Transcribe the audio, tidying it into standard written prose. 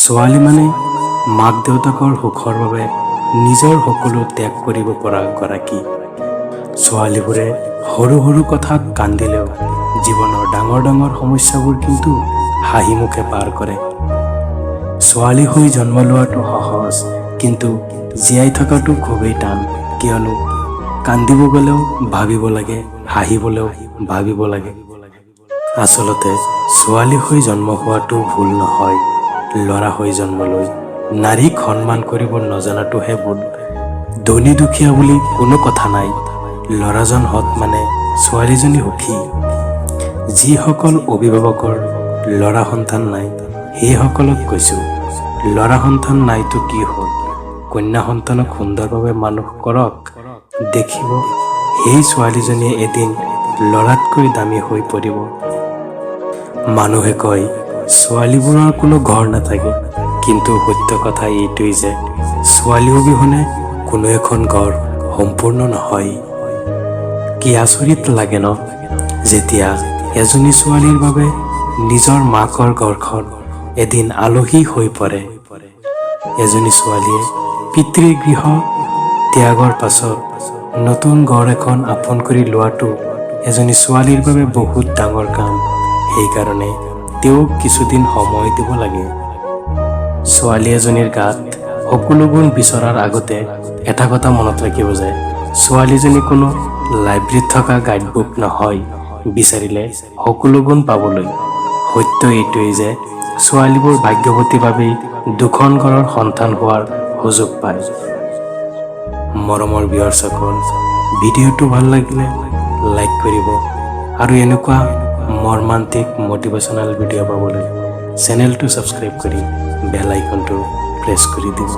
ছোৱালী মানে মাক দেউতাকৰ সুখৰ বাবে নিজৰ সকলো ত্যাগ কৰিব পৰা গৰাকী। ছোৱালীবোৰে সৰু সৰু কথাত কান্দিলেও জীৱনৰ ডাঙৰ ডাঙৰ সমস্যাবোৰ কিন্তু হাঁহি মুখে পাৰ কৰে। ছোৱালী হৈ জন্ম লোৱাটো সহজ, কিন্তু জীয়াই থকাটো খুবেই টান। কিয়নো কান্দিব গ'লেও ভাবিব লাগে, হাঁহিবলৈও ভাবিব লাগে। আচলতে ছোৱালী হৈ জন্ম হোৱাটো ভুল নহয়, ল'ৰা হৈ জন্ম লৈ নাৰীক সন্মান কৰিব নজনাটোহে ভুল। ধনী দুখীয়া বুলি কোনো কথা নাই, ল'ৰাজন হত মানে ছোৱালীজনী সুখী। যিসকল অভিভাৱকৰ ল'ৰা সন্তান নাই সেইসকলক কৈছোঁ, ল'ৰা সন্তান নাইতো কি হ'ল, কন্যা সন্তানক সুন্দৰভাৱে মানুহ কৰক। দেখিব সেই ছোৱালীজনীয়ে এদিন ল'ৰাতকৈ দামী হৈ পৰিব। মানুহে কয় ছোৱালীবোৰৰ কোনো ঘৰ নাথাকে, কিন্তু সত্য কথা এইটোৱেই যে ছোৱালী অবিহনে কোনো এখন ঘৰ সম্পূৰ্ণ নহয়। কি আচৰিত লাগে ন, যেতিয়া এজনী ছোৱালীৰ বাবে নিজৰ মাকৰ ঘৰখন এদিন আলহী হৈ পৰে। এজনী ছোৱালীয়ে পিতৃগৃহ ত্যাগৰ পাছত নতুন ঘৰ এখন আপোন কৰি লোৱাটো এজনী ছোৱালীৰ বাবে বহুত ডাঙৰ কাম। সেইকাৰণে তেওঁক কিছুদিন সময় দিব লাগে। ছোৱালী এজনীৰ গাত সকলো গুণ বিচৰাৰ আগতে এটা কথা মনত ৰাখিব যে ছোৱালীজনী কোনো লাইব্ৰেৰীত থকা গাইডবুক নহয়, বিচাৰিলে সকলো গুণ পাবলৈ। সত্য এইটোৱেই যে ছোৱালীবোৰ ভাগ্যৱতী বাবেই দুখন ঘৰৰ সন্তান হোৱাৰ সুযোগ পায়। মৰমৰ ভিউৱাৰ্ছসকল, ভিডিঅ'টো ভাল লাগিলে লাইক কৰিব আৰু এনেকুৱা মৰ্মান্তিক মটিভেশ্যনেল ভিডিঅ' পাবলৈ চেনেলটো ছাবস্ক্ৰাইব কৰি বেল আইকনটো প্ৰেছ কৰি দিব।